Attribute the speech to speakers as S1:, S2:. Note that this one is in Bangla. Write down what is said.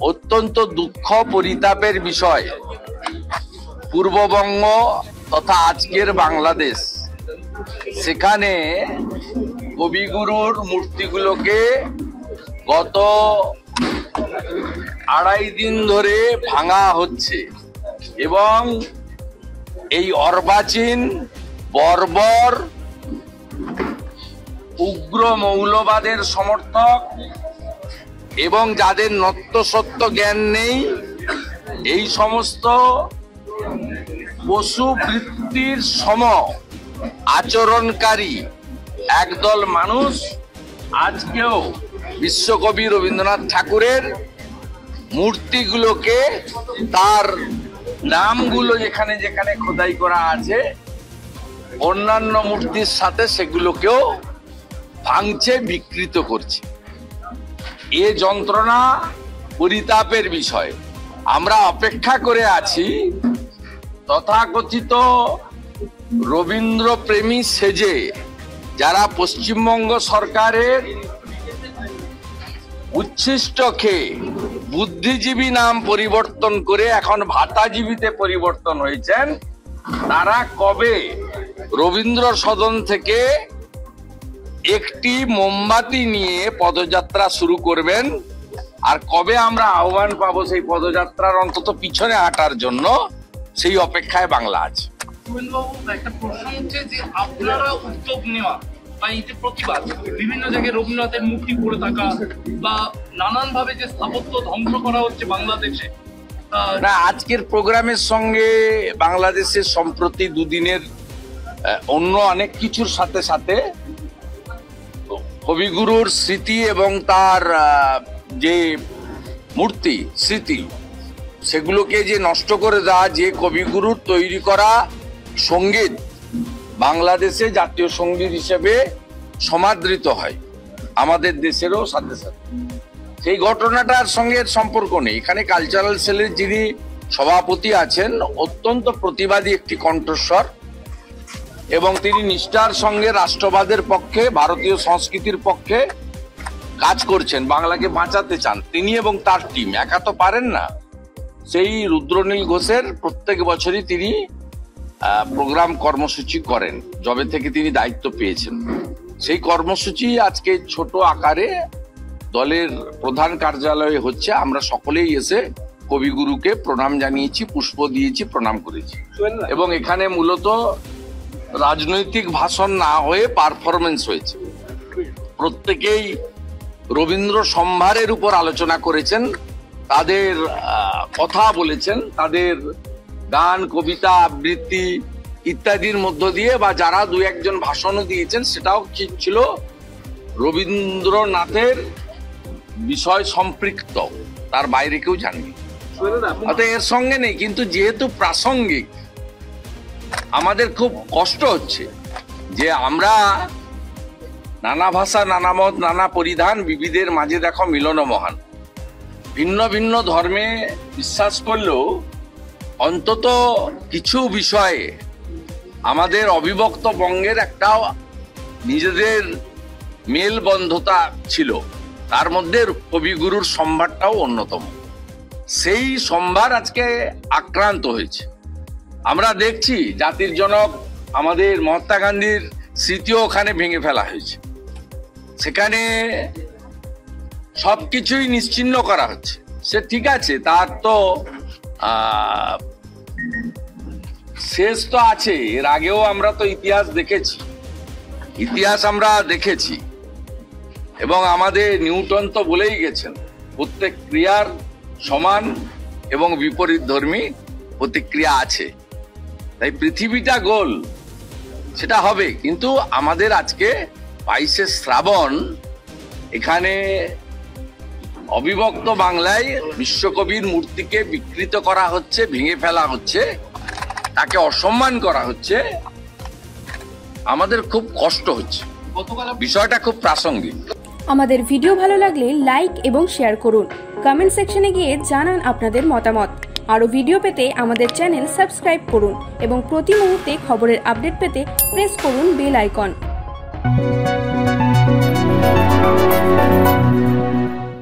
S1: অত্যন্ত দুঃখ পরিতাপের বিষয়, পূর্ববঙ্গ তথা আজকের বাংলাদেশ, সেখানে কবিগুরুর মূর্তিগুলোকে গত 2.5 দিন ধরে ভাঙা হচ্ছে এবং এই অর্বাচীন বর্বর উগ্র মৌলবাদের সমর্থক এবং যাদের নত্যসত্য জ্ঞান নেই, এই সমস্ত পশু বৃত্তির সম আচরণকারী একদল মানুষ আজকেও বিশ্বকবি রবীন্দ্রনাথ ঠাকুরের মূর্তিগুলোকে, তার নামগুলো যেখানে যেখানে খোদাই করা আছে, অন্যান্য মূর্তির সাথে সেগুলোকেও ভাঙছে, বিকৃত করছে। এ যন্ত্রণা পরিতাপের বিষয়। আমরা অপেক্ষা করে আছি তথাকথিত রবীন্দ্র প্রেমী সেজে যারা পশ্চিমবঙ্গ সরকারের উচ্ছিষ্ট খেয়ে বুদ্ধিজীবী নাম পরিবর্তন করে এখন ভাতাজীবীতে পরিবর্তন হয়েছেন, তারা কবে রবীন্দ্র সদন থেকে একটি মোমবাতি নিয়ে পদযাত্রা শুরু করবেন আর কবে আমরা আহ্বান পাবো সেই পদযাত্রার অন্তত পিছনে হাঁটার জন্য, সেই অপেক্ষায় বাংলা আছে।
S2: একটা প্রশ্ন হচ্ছে যে আপনারা উদ্যোগ নেওয়া বা এই যে প্রতিবাদ, বিভিন্ন জায়গায় রবীন্দ্রনাথের মূর্তি পড়ে থাকা বা নানান ভাবে যে স্থাপত্য ধ্বংস করা হচ্ছে বাংলাদেশে,
S1: না, আজকের প্রোগ্রামের সঙ্গে বাংলাদেশের সম্প্রতি দুদিনের অন্য অনেক কিছুর সাথে সাথে কবিগুরুর স্মৃতি এবং তার যে মূর্তি স্মৃতি, সেগুলোকে যে নষ্ট করে দেওয়া, যে কবিগুরুর তৈরি করা সঙ্গীত বাংলাদেশে জাতীয় সঙ্গীত হিসেবে সমাদৃত হয় আমাদের দেশেরও সাথে সাথে, সেই ঘটনাটার সঙ্গে সম্পর্ক নেই। এখানে কালচারাল সেলের যিনি সভাপতি আছেন, অত্যন্ত প্রতিবাদী একটি কণ্ঠস্বর এবং তিনি নিষ্ঠার সঙ্গে রাষ্ট্রবাদের পক্ষে, ভারতীয় সংস্কৃতির পক্ষে কাজ করছেন, বাংলাকে বাঁচাতে চান তিনি এবং তার টিম। একা তো পারেন না। সেই রুদ্রনীল ঘোষের প্রত্যেক বছরই তিনি প্রোগ্রাম কর্মসূচি করেন যবে থেকে তিনি দায়িত্ব পেয়েছেন। সেই কর্মসূচি আজকে ছোট আকারে দলের প্রধান কার্যালয়ে হচ্ছে। আমরা সকলেই এসে কবিগুরুকে প্রণাম জানিয়েছি, পুষ্প দিয়েছি, প্রণাম করেছি এবং এখানে মূলত রাজনৈতিক ভাষণ না হয়ে পারফরমেন্স হয়েছে। প্রত্যেকেই রবীন্দ্র সম্ভারের উপর আলোচনা করেছেন, তাদের কথা বলেছেন, তাদের গান, কবিতা, আবৃত্তি ইত্যাদির মধ্য দিয়ে, বা যারা দু একজন ভাষণও দিয়েছেন সেটাও ছিল রবীন্দ্রনাথের বিষয় সম্পৃক্ত, তার বাইরে কেউ জানেনি। অর্থাৎ এর সঙ্গে নেই, কিন্তু যেহেতু প্রাসঙ্গিক, আমাদের খুব কষ্ট হচ্ছে যে আমরা নানা ভাষা, নানা মত, নানা পরিধান, বিবিধের মাঝে দেখো মিলন মহান। ভিন্ন ভিন্ন ধর্মে বিশ্বাস করলেও অন্তত কিছু বিষয়ে আমাদের অবিভক্ত বঙ্গের একটা নিজেদের মেলবন্ধতা ছিল, তার মধ্যে কবিগুরুর সম্ভারটাও অন্যতম। সেই সম্ভার আজকে আক্রান্ত হয়েছে। আমরা দেখছি জাতির জনক আমাদের মহাত্মা গান্ধীর স্মৃতিও ওখানে ভেঙে ফেলা হয়েছে, সেখানে সবকিছুই নিশ্চিহ্ন করা হচ্ছে। সে ঠিক আছে, তার তো শেষ তো আছে। এর আগেও আমরা তো ইতিহাস দেখেছি এবং আমাদের নিউটন তো বলেই গেছেন, প্রত্যেক ক্রিয়ার সমান এবং বিপরীত ধর্মী প্রতিক্রিয়া আছে। তাই পৃথিবীটা গোল, সেটা হবে। কিন্তু আমাদের আজকে 22শে শ্রাবণ, এখানে অবিভক্ত বাংলায় বিশ্বকবির মূর্তিকে বিকৃত করা হচ্ছে, ভেঙে ফেলা হচ্ছে, তাকে অসম্মান করা হচ্ছে। আমাদের খুব কষ্ট হচ্ছে, বিষয়টা খুব প্রাসঙ্গিক।
S3: আমাদের ভিডিও ভালো লাগলে লাইক এবং শেয়ার করুন। কমেন্ট সেকশনে গিয়ে জানান আপনাদের মতামত। আরও ভিডিও পেতে আমাদের চ্যানেল সাবস্ক্রাইব করুন এবং প্রতি মুহূর্তে খবরের আপডেট পেতে প্রেস করুন বেল আইকন।